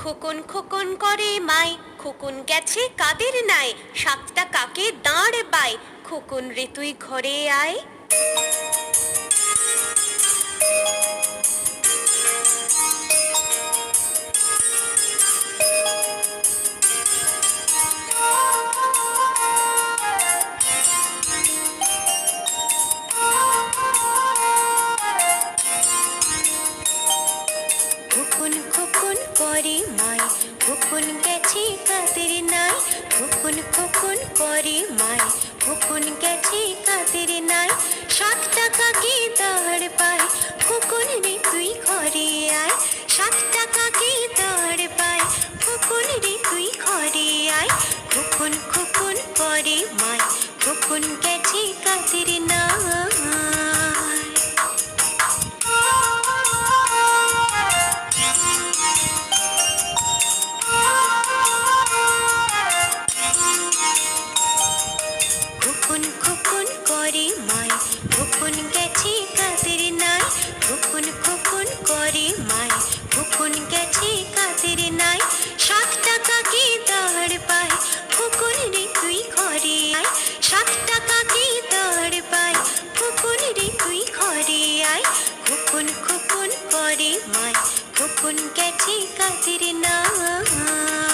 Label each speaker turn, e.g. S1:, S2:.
S1: খোকন খোকন করে মাই, খোকন গেছে কাদের নাই, সাতটা কাকে দাঁড় বাই, খোকন রে তুই ঘরে আয়। খোকন খোকন করে মাই, খোকন গেছে কাদের নাই, খোকন খোকন করে মাই, খোকন গেছে কাদের নাই, সাতটা কাকে দাঁড় পায়, খোকন রে তুই ঘরে আয়, সাতটা কাকে দাঁড় পায়, খোকন রে তুই ঘরে আয়। খোকন খোকন করে মাই, খোকন গেছে কাদের নাই। খোকন খোকন করে মাই, খোকন গেছে কাদের নাই, খোকন খোকন করে মাই, খোকন গেছে কাদের নাই, সাতটা কাকে দাঁড় পায়, খোকন রে তুই ঘরে আয়, সাতটা কাকে দাঁড় পায়, খোকন রে তুই ঘরে আয়। খোকন খোকন করে মাই, খোকন গেছে কাদের নাই।